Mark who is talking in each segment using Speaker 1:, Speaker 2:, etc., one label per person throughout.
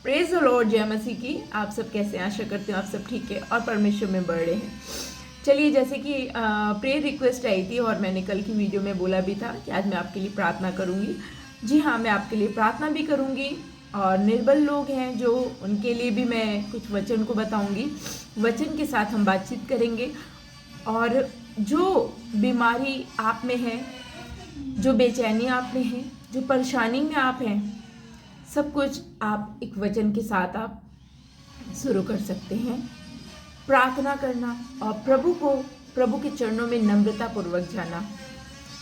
Speaker 1: Praise the Lord, जय मसीह की। आप सब कैसे हैं? आशा करते हैं आप सब ठीक है और परमेश्वर में बढ़ रहे हैं। चलिए, जैसे कि प्रेयर रिक्वेस्ट आई थी और मैंने कल की वीडियो में बोला भी था कि आज मैं आपके लिए प्रार्थना करूंगी। जी हाँ, मैं आपके लिए प्रार्थना भी करूंगी और निर्बल लोग हैं जो, उनके लिए भी मैं कुछ वचन को बताऊंगी। वचन के साथ हम बातचीत करेंगे और जो बीमारी आप में है, जो बेचैनी आप में है, जो परेशानी में आप हैं, सब कुछ आप एक वचन के साथ आप शुरू कर सकते हैं। प्रार्थना करना और प्रभु के चरणों में नम्रता पूर्वक जाना।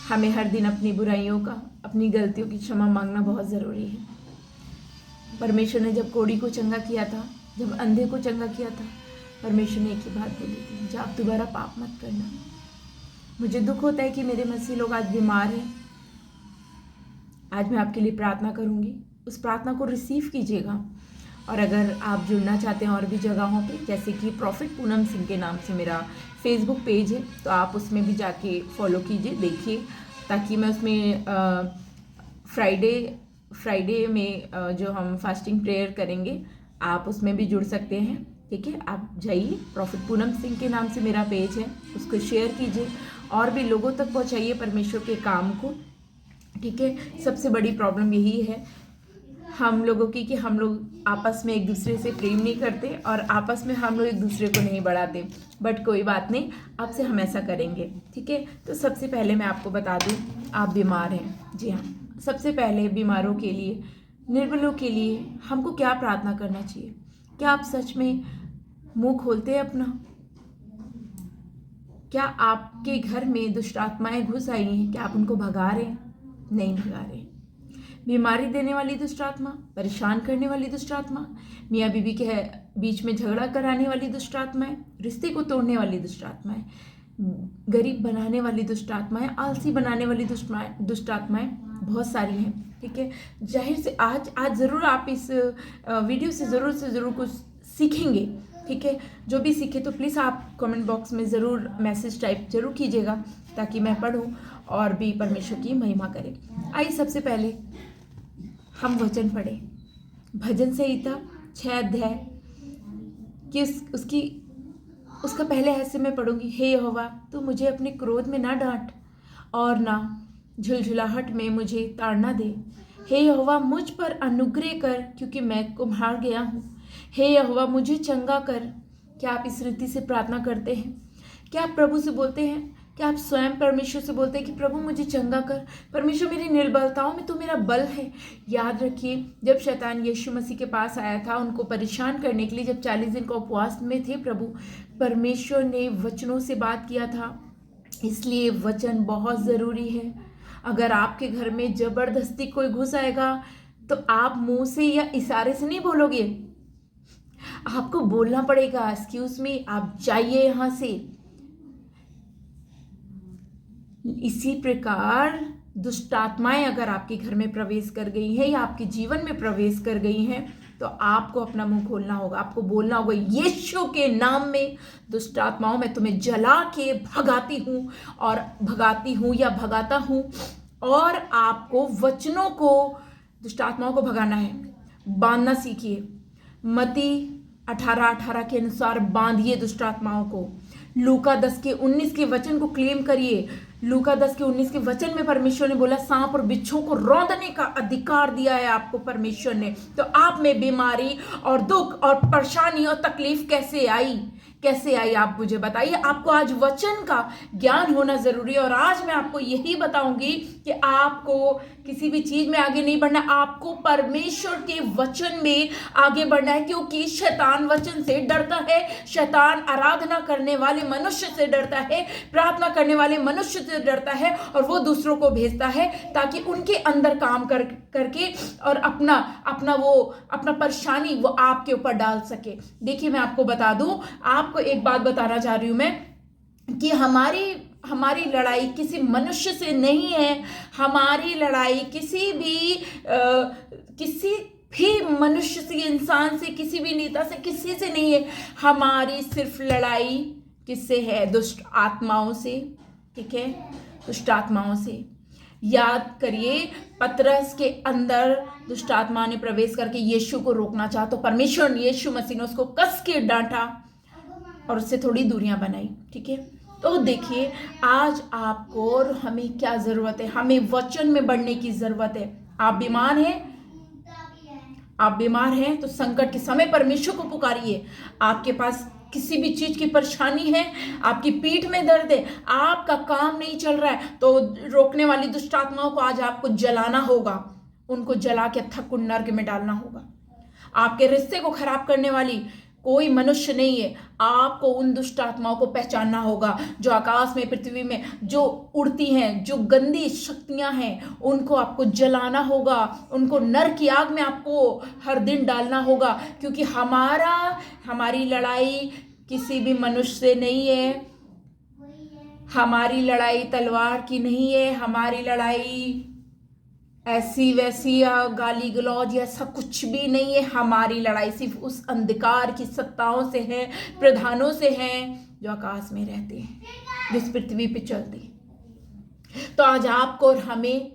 Speaker 1: हमें हर दिन अपनी बुराइयों का, अपनी गलतियों की क्षमा मांगना बहुत ज़रूरी है। परमेश्वर ने जब कोढ़ी को चंगा किया था, जब अंधे को चंगा किया था, परमेश्वर ने एक ही बात बोली थी, जब आप दोबारा पाप मत करना। मुझे दुख होता है कि मेरे मसीह लोग आज बीमार हैं। आज मैं आपके लिए प्रार्थना करूंगी, उस प्रार्थना को रिसीव कीजिएगा। और अगर आप जुड़ना चाहते हैं और भी जगहों पे, जैसे कि प्रॉफिट पूनम सिंह के नाम से मेरा फेसबुक पेज है, तो आप उसमें भी जाके फॉलो कीजिए, देखिए, ताकि मैं उसमें फ्राइडे में जो हम फास्टिंग प्रेयर करेंगे, आप उसमें भी जुड़ सकते हैं। ठीक है, आप जाइए, प्रॉफिट पूनम सिंह के नाम से मेरा पेज है, उसको शेयर कीजिए और भी लोगों तक पहुँचाइए परमेश्वर के काम को। ठीक है, सबसे बड़ी प्रॉब्लम यही है हम लोगों की कि हम लोग आपस में एक दूसरे से प्रेम नहीं करते और आपस में हम लोग एक दूसरे को नहीं बढ़ाते। बट कोई बात नहीं, अब से हम ऐसा करेंगे। ठीक है, तो सबसे पहले मैं आपको बता दूं, आप बीमार हैं। जी हाँ, सबसे पहले बीमारों के लिए, निर्बलों के लिए हमको क्या प्रार्थना करना चाहिए? क्या आप सच में मुंह खोलते हैं अपना? क्या आपके घर में दुष्ट आत्माएं घुस आई हैं? क्या आप उनको भगा रहे हैं? नहीं भगा रहे। बीमारी देने वाली दुष्ट आत्मा, परेशान करने वाली दुष्ट आत्मा, मियाँ बीवी के बीच में झगड़ा कराने वाली दुष्ट आत्माएं, रिश्ते को तोड़ने वाली दुष्ट आत्माएं, गरीब बनाने वाली दुष्ट आत्माएं, आलसी बनाने वाली दुष्ट आत्माएं बहुत सारी हैं। ठीक है, जाहिर से आज ज़रूर आप इस वीडियो से ज़रूर कुछ सीखेंगे। ठीक है, जो भी सीखे तो प्लीज़ आप कमेंट बॉक्स में ज़रूर मैसेज टाइप जरूर कीजिएगा, ताकि मैं पढूं और भी परमेश्वर की महिमा करें। आइए सबसे पहले हम वचन पढ़ें। भजन संहिता 6 अध्याय कि उसका पहले हिस्से में पढ़ूंगी। हे यहोवा, तू मुझे अपने क्रोध में ना डांट और ना झुलझुलाहट में मुझे ताड़ना दे। हे यहोवा, मुझ पर अनुग्रह कर, क्योंकि मैं कुम्हार गया हूँ। हे यहोवा, मुझे चंगा कर। क्या आप इस रीति से प्रार्थना करते हैं? क्या आप प्रभु से बोलते हैं? क्या आप स्वयं परमेश्वर से बोलते हैं कि प्रभु मुझे चंगा कर? परमेश्वर, मेरी निर्बलताओं में तो मेरा बल है। याद रखिए, जब शैतान यीशु मसीह के पास आया था उनको परेशान करने के लिए, जब 40 दिन का उपवास में थे प्रभु, परमेश्वर ने वचनों से बात किया था। इसलिए वचन बहुत ज़रूरी है। अगर आपके घर में जबरदस्ती कोई घुस आएगा तो आप मुंह से या इशारे से नहीं बोलोगे, आपको बोलना पड़ेगा, एक्सक्यूज मी, आप जाइए यहाँ से। इसी प्रकार दुष्ट आत्माएं अगर आपके घर में प्रवेश कर गई हैं या आपके जीवन में प्रवेश कर गई हैं, तो आपको अपना मुंह खोलना होगा। आपको बोलना होगा, यीशु के नाम में दुष्ट आत्माओं, मैं तुम्हें जला के भगाती हूँ या भगाता हूँ। और आपको वचनों को, दुष्ट आत्माओं को भगाना है। बांधना सीखिए। मत्ती 18:18 के अनुसार बांधिए दुष्ट आत्माओं को। लूका 10:19 के वचन को क्लेम करिए। लूका 10:19 के वचन में परमेश्वर ने बोला, सांप और बिच्छू को रौंदने का अधिकार दिया है आपको परमेश्वर ने। तो आप में बीमारी और दुख और परेशानी और तकलीफ कैसे आई आप मुझे बताइए। आपको आज वचन का ज्ञान होना जरूरी है। और आज मैं आपको यही बताऊंगी कि आपको किसी भी चीज में आगे नहीं बढ़ना, आपको परमेश्वर के वचन में आगे बढ़ना है। क्योंकि शैतान वचन से डरता है। शैतान आराधना करने वाले मनुष्य से डरता है, प्रार्थना करने वाले मनुष्य से डरता है, और वो दूसरों को भेजता है ताकि उनके अंदर काम करके और अपना परेशानी वो आपके ऊपर डाल सके। देखिए, मैं आपको बता दूं, आपको एक बात बताना चाह रही हूं मैं, कि हमारी लड़ाई किसी मनुष्य से नहीं है। हमारी लड़ाई किसी भी मनुष्य से, इंसान से, किसी भी नेता से, किसी से नहीं है। हमारी सिर्फ लड़ाई किससे है? दुष्ट आत्माओं से। ठीक है, दुष्ट आत्माओं से। याद करिए, पतरस के अंदर दुष्ट आत्मा ने प्रवेश करके यीशु को रोकना चाहा तो परमेश्वर यीशु मसीह ने उसको कस के डांटा और उससे थोड़ी दूरियां बनाई। ठीक है, तो देखिए आज आपको और हमें क्या जरूरत है, हमें वचन में बढ़ने की जरूरत है। आप बीमार हैं तो संकट के समय परमेश्वर को पुकारिए। आपके पास किसी भी चीज की परेशानी है, आपकी पीठ में दर्द है, आपका काम नहीं चल रहा है, तो रोकने वाली दुष्ट आत्माओं को आज आपको जलाना होगा, उनको जला के अथक कुंड नर्क में डालना होगा। आपके रिश्ते को खराब करने वाली कोई मनुष्य नहीं है। आपको उन दुष्ट आत्माओं को पहचानना होगा जो आकाश में, पृथ्वी में जो उड़ती हैं, जो गंदी शक्तियां हैं, उनको आपको जलाना होगा, उनको नरक की आग में आपको हर दिन डालना होगा। क्योंकि हमारी लड़ाई किसी भी मनुष्य से नहीं है, हमारी लड़ाई तलवार की नहीं है, हमारी लड़ाई ऐसी वैसी या गाली गलौज या ऐसा कुछ भी नहीं है। हमारी लड़ाई सिर्फ उस अंधकार की सत्ताओं से है, प्रधानों से है जो आकाश में रहते हैं, जो इस पृथ्वी पे चलते हैं। तो आज आपको और हमें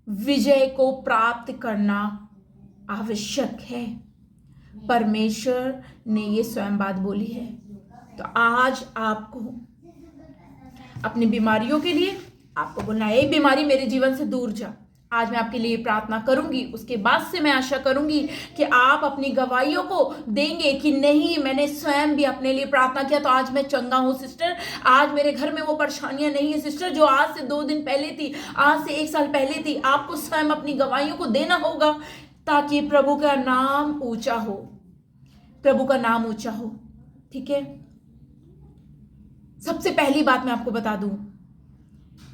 Speaker 1: विजय को प्राप्त करना आवश्यक है। परमेश्वर ने ये स्वयं बात बोली है। तो आज आपको अपनी बीमारियों के लिए आपको बोलना है, ये बीमारी मेरे जीवन से दूर जा। आज मैं आपके लिए प्रार्थना करूंगी, उसके बाद से मैं आशा करूंगी कि आप अपनी गवाहियों को देंगे कि नहीं, मैंने स्वयं भी अपने लिए प्रार्थना किया तो आज मैं चंगा हूं सिस्टर। आज मेरे घर में वो परेशानियां नहीं है सिस्टर जो आज से 2 दिन पहले थी, आज से 1 साल पहले थी। आपको स्वयं अपनी गवाहियों को देना होगा ताकि प्रभु का नाम ऊंचा हो, प्रभु का नाम ऊंचा हो। ठीक है, सबसे पहली बात मैं आपको बता दूं,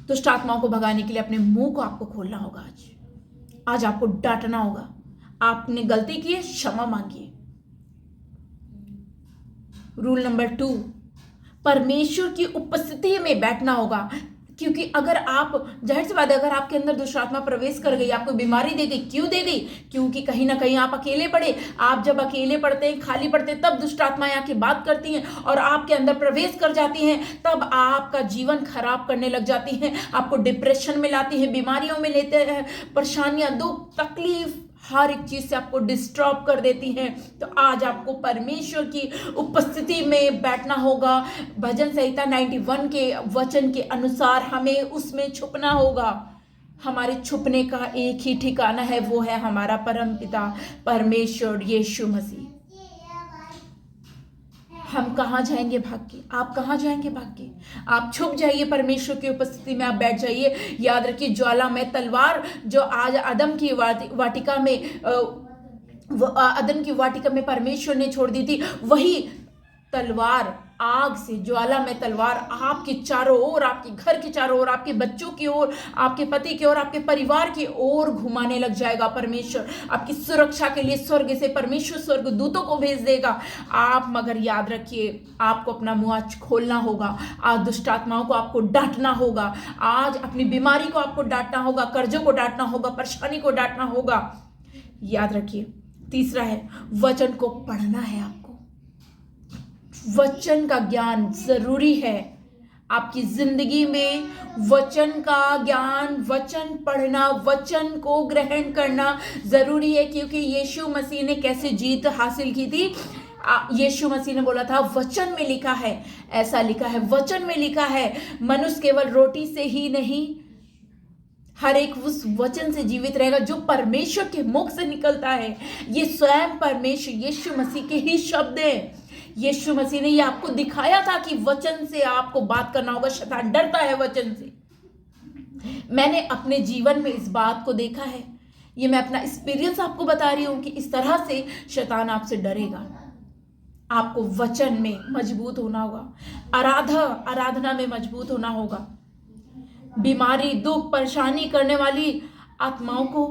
Speaker 1: दुष्ट आत्माओं को भगाने के लिए अपने मुंह को आपको खोलना होगा। आज आपको डांटना होगा। आपने गलती की है, क्षमा मांगिए। रूल नंबर 2, परमेश्वर की उपस्थिति में बैठना होगा। क्योंकि अगर आप, जाहिर सी बात है, अगर आपके अंदर दुष्ट आत्मा प्रवेश कर गई, आपको बीमारी दे गई, क्यों दे गई? क्योंकि कहीं ना कहीं आप अकेले पड़े। आप जब अकेले पड़ते हैं, खाली पड़ते हैं, तब दुष्ट आत्माएं आके बात करती हैं और आपके अंदर प्रवेश कर जाती हैं। तब आपका जीवन खराब करने लग जाती हैं, आपको डिप्रेशन में लाती हैं, बीमारियों में लेते हैं, परेशानियां, दुख, तकलीफ, हर एक चीज से आपको डिस्टर्ब कर देती हैं। तो आज आपको परमेश्वर की उपस्थिति में बैठना होगा। भजन संहिता 91 के वचन के अनुसार हमें उसमें छुपना होगा। हमारे छुपने का एक ही ठिकाना है, वो है हमारा परम पिता परमेश्वर यीशु मसीह। हम कहाँ जाएंगे भाग के? आप कहाँ जाएंगे भाग के? आप छुप जाइए परमेश्वर की उपस्थिति में, आप बैठ जाइए। याद रखिए, ज्वाला में तलवार जो आज आदम की वाटिका में परमेश्वर ने छोड़ दी थी, वही तलवार आग से, ज्वाला में तलवार आपके चारों ओर, आपके घर के चारों ओर, आपके बच्चों की ओर, आपके पति की ओर, आपके परिवार की ओर घुमाने लग जाएगा। परमेश्वर आपकी सुरक्षा के लिए स्वर्ग से परमेश्वर स्वर्ग दूतों को भेज देगा। आप मगर याद रखिए, आपको अपना मुंह आज खोलना होगा। आज दुष्ट आत्माओं को आपको डांटना होगा। आज अपनी बीमारी को आपको डांटना होगा, कर्जों को डांटना होगा, परेशानी को डांटना होगा। याद रखिए, तीसरा है, वचन को पढ़ना है। आपको वचन का ज्ञान जरूरी है आपकी जिंदगी में। वचन का ज्ञान, वचन पढ़ना, वचन को ग्रहण करना जरूरी है। क्योंकि यीशु मसीह ने कैसे जीत हासिल की थी? यीशु मसीह ने बोला था, वचन में लिखा है, ऐसा लिखा है, वचन में लिखा है, मनुष्य केवल रोटी से ही नहीं, हर एक उस वचन से जीवित रहेगा जो परमेश्वर के मुख से निकलता है। ये स्वयं परमेश्वर यीशु मसीह के ही शब्द हैं। यीशु मसीह ने ये आपको दिखाया था कि वचन से आपको बात करना होगा। शैतान डरता है वचन से। मैंने अपने जीवन में इस बात को देखा है। ये मैं अपना एक्सपीरियंस आपको बता रही हूं कि इस तरह से शैतान आपसे डरेगा। आपको वचन में मजबूत होना होगा, आराधना में मजबूत होना होगा। बीमारी, दुख, परेशानी करने वाली आत्माओं को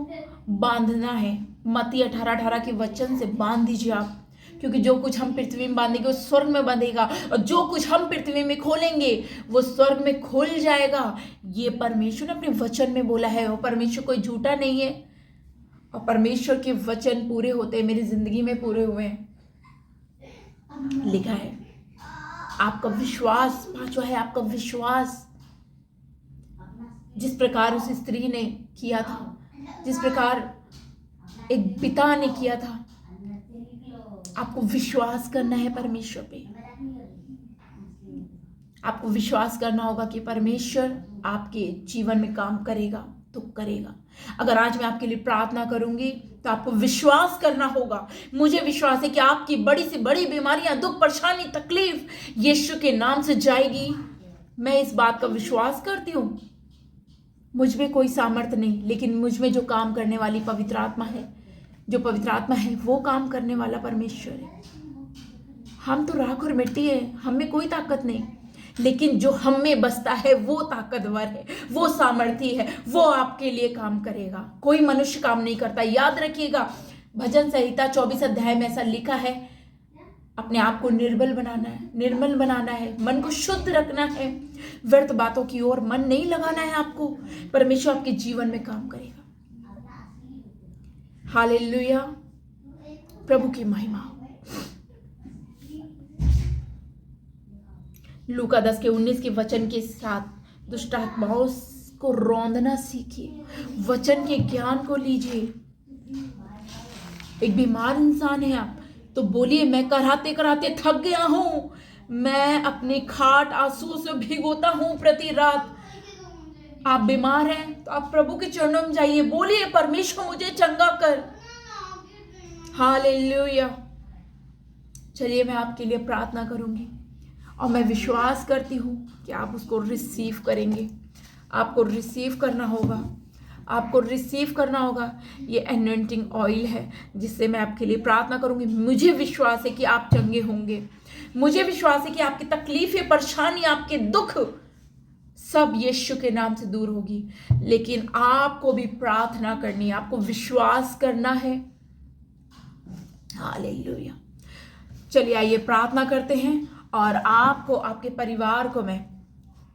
Speaker 1: बांधना है। मत्ती 18:18 के वचन से बांध दीजिए आप। क्योंकि जो कुछ हम पृथ्वी में बांधेंगे वो स्वर्ग में बंधेगा, और जो कुछ हम पृथ्वी में खोलेंगे वो स्वर्ग में खुल जाएगा। ये परमेश्वर ने अपने वचन में बोला है, और परमेश्वर कोई झूठा नहीं है। और परमेश्वर के वचन पूरे होते हैं, मेरी जिंदगी में पूरे हुए हैं। लिखा है आपका विश्वास, पांचवा है आपका विश्वास। जिस प्रकार उस स्त्री ने किया था, जिस प्रकार एक पिता ने किया था। आपको विश्वास करना है परमेश्वर पे। आपको विश्वास करना होगा कि परमेश्वर आपके जीवन में काम करेगा तो करेगा। अगर आज मैं आपके लिए प्रार्थना करूंगी तो आपको विश्वास करना होगा। मुझे विश्वास है कि आपकी बड़ी से बड़ी बीमारियां, दुख, परेशानी, तकलीफ यीशु के नाम से जाएगी। मैं इस बात का विश्वास करती हूँ। मुझ में कोई सामर्थ्य नहीं, लेकिन मुझ में जो काम करने वाली पवित्र आत्मा है, जो पवित्र आत्मा है, वो काम करने वाला परमेश्वर है। हम तो राख और मिट्टी है, हम में कोई ताकत नहीं, लेकिन जो हम में बसता है वो ताकतवर है, वो सामर्थी है, वो आपके लिए काम करेगा। कोई मनुष्य काम नहीं करता। याद रखिएगा, भजन संहिता 24 अध्याय में ऐसा लिखा है, अपने आप को निर्मल बनाना है, निर्मल बनाना है, मन को शुद्ध रखना है, व्यर्थ बातों की ओर मन नहीं लगाना है आपको। परमेश्वर आपके जीवन में काम करेगा। हालेलुया, प्रभु की महिमा। लूका 10 के 19 के वचन के साथ दुष्ट आत्माओं को रौंदना सीखिए, वचन के ज्ञान को लीजिए। एक बीमार इंसान है आप, तो बोलिए, मैं कराते कराते थक गया हूं, मैं अपनी खाट आंसू से भिगोता हूं प्रति रात। आप बीमार हैं तो आप प्रभु के चरणों में जाइए, बोलिए, परमेश्वर मुझे चंगा कर। हालेलुया। चलिए मैं आपके लिए प्रार्थना करूंगी और मैं विश्वास करती हूँ कि आप उसको रिसीव करेंगे। आपको रिसीव करना होगा, आपको रिसीव करना होगा। ये एनॉइंटिंग ऑयल है जिससे मैं आपके लिए प्रार्थना करूंगी। मुझे विश्वास है कि आप चंगे होंगे। मुझे विश्वास है कि आपकी तकलीफें, परेशानी, आपके दुख सब यीशु के नाम से दूर होगी। लेकिन आपको भी प्रार्थना करनी है, आपको विश्वास करना है। हालेलुया। चलिए आइए प्रार्थना करते हैं और आपको, आपके परिवार को मैं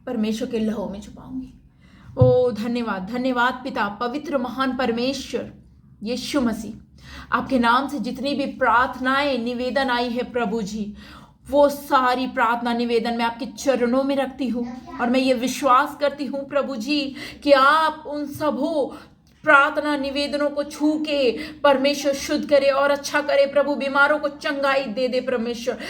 Speaker 1: परमेश्वर के लहू में छुपाऊंगी। ओ धन्यवाद, धन्यवाद पिता, पवित्र महान परमेश्वर यीशु मसीह। आपके नाम से जितनी भी प्रार्थनाएं, निवेदन आई है प्रभु जी, वो सारी प्रार्थना निवेदन मैं आपके चरणों में रखती हूँ और मैं ये विश्वास करती हूँ प्रभु जी कि आप उन सबों प्रार्थना निवेदनों को छू के परमेश्वर शुद्ध करे और अच्छा करे। प्रभु बीमारों को चंगाई दे दे परमेश्वर।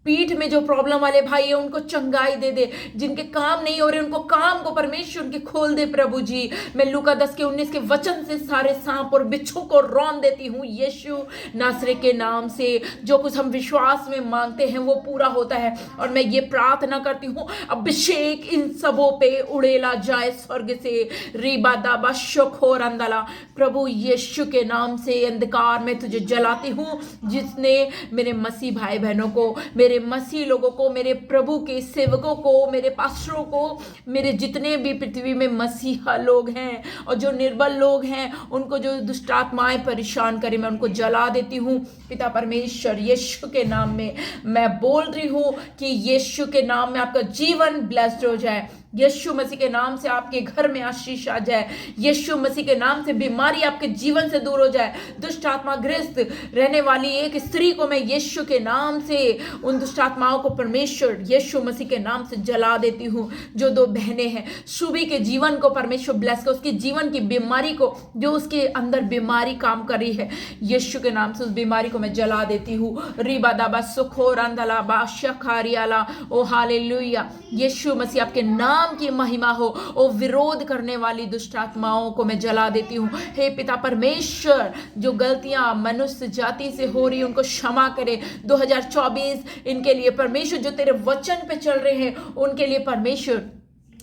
Speaker 1: पीठ में जो प्रॉब्लम वाले भाई है उनको चंगाई दे दे। जिनके काम नहीं हो रहे उनको काम को परमेश्वर उनके खोल दे प्रभु जी। मैं लूका 10 के 19 के वचन से सारे सांप और बिच्छू को रौंद देती हूँ यीशु नासरी के नाम से। जो कुछ हम विश्वास में मांगते हैं वो पूरा होता है और मैं ये प्रार्थना करती हूँ, अभिषेक इन सबों पे उड़ेला जाए स्वर्ग से। रीबा दाबा शोखोर अंदला, प्रभु यीशु के नाम से अंधकार में तुझे जलाती हूँ, जिसने मेरे मसीह भाई बहनों को, मेरे मसीह लोगों को, मेरे प्रभु के सेवकों को, मेरे पास्टरों को, मेरे जितने भी पृथ्वी में मसीहा लोग हैं और जो निर्बल लोग हैं, उनको जो दुष्ट आत्माएं परेशान करें, मैं उनको जला देती हूँ पिता परमेश्वर यीशु के नाम में। मैं बोल रही हूँ कि यीशु के नाम में आपका जीवन ब्लेस्ड हो जाए। यीशु मसीह के नाम से आपके घर में आशीष आ जाए। यीशु मसीह के नाम से बीमारी आपके जीवन से दूर हो जाए। दुष्ट आत्मा ग्रस्त रहने वाली एक स्त्री को मैं यीशु के नाम से, उन दुष्ट आत्माओं को परमेश्वर यीशु मसीह के नाम से जला देती हूँ। जो दो बहनें हैं, सुबी के जीवन को परमेश्वर ब्लेस कर, उसके जीवन की बीमारी को, जो उसके अंदर बीमारी काम कर रही है, यीशु के नाम से उस बीमारी को मैं जला देती हूँ। रिबा दाबा सुखो रंदला बाशखारियाला। ओ हालेलुया। यीशु मसीह आपके नाम की महिमा हो। ओ विरोध करने वाली दुष्ट आत्माओं को मैं जला देती हूँ। हे पिता परमेश्वर, जो गलतियां मनुष्य जाति से हो रही उनको क्षमा करे। 2024 इनके लिए परमेश्वर, जो तेरे वचन पे चल रहे हैं उनके लिए परमेश्वर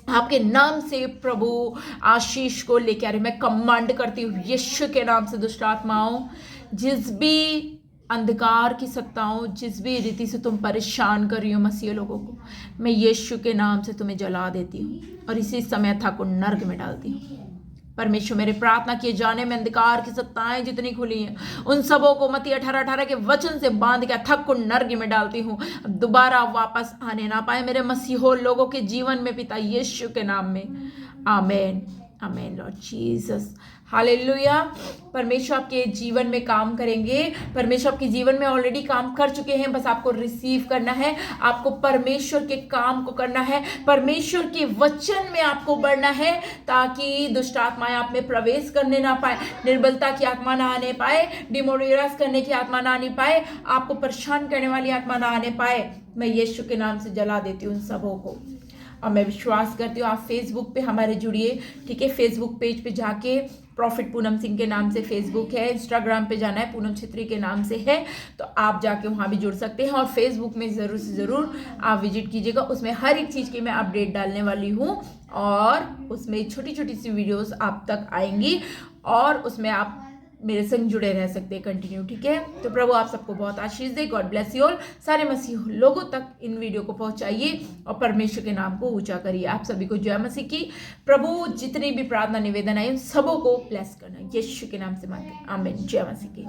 Speaker 1: आपके नाम से प्रभु आशीष को लेके आ रहे। मैं कमांड करती हूँ यीशु के नाम से, दुष्ट आत्माओं, जिस भी अंधकार की सत्ताओं, जिस भी रीति से तुम परेशान कर रही हो मसीह लोगों को, मैं यीशु के नाम से तुम्हें जला देती हूँ और इसी समय था को नर्क में डालती हूँ। परमेश्वर, मेरे प्रार्थना किए जाने में अंधकार की सत्ताएं जितनी खुली हैं, उन सबों को मत्ती 18:18 के वचन से बांध के थक को नर्क में डालती हूँ। अब दोबारा वापस आने ना पाए मेरे मसीहो लोगों के जीवन में पिता यीशु के नाम में। आमेन, आमेन लॉर्ड जीसस। हालेलुया। परमेश्वर आपके जीवन में काम करेंगे। परमेश्वर आपके जीवन में ऑलरेडी काम कर चुके हैं, बस आपको रिसीव करना है। आपको परमेश्वर के काम को करना है, परमेश्वर के वचन में आपको बढ़ना है, ताकि दुष्ट आत्माएं आप में प्रवेश करने ना पाए, निर्बलता की आत्मा ना आने पाए, डिमोरलाइज करने की आत्मा ना आने पाए, आपको परेशान करने वाली आत्मा ना आने पाए। मैं यीशु के नाम से जला देती हूँ उन सबों को। और मैं विश्वास करती हूँ आप फेसबुक पे हमारे जुड़िए, ठीक है। फेसबुक पेज पे जाके प्रॉफिट पूनम सिंह के नाम से फेसबुक है, इंस्टाग्राम पे जाना है पूनम छेत्री के नाम से है, तो आप जाके वहाँ भी जुड़ सकते हैं। और फेसबुक में ज़रूर से ज़रूर आप विजिट कीजिएगा, उसमें हर एक चीज़ की मैं अपडेट डालने वाली हूँ, और उसमें छोटी छोटी सी वीडियोस आप तक आएंगी, और उसमें आप मेरे संग जुड़े रह सकते हैं कंटिन्यू, ठीक है। तो प्रभु आप सबको बहुत आशीष दे। God bless you all. सारे मसीह लोगों तक इन वीडियो को पहुंचाइए और परमेश्वर के नाम को ऊंचा करिए। आप सभी को जय मसीह की। प्रभु जितनी भी प्रार्थना निवेदन आए उन सबों को ब्लेस करना यीशु के नाम से मांगते हैं। आमीन। जय मसीह की।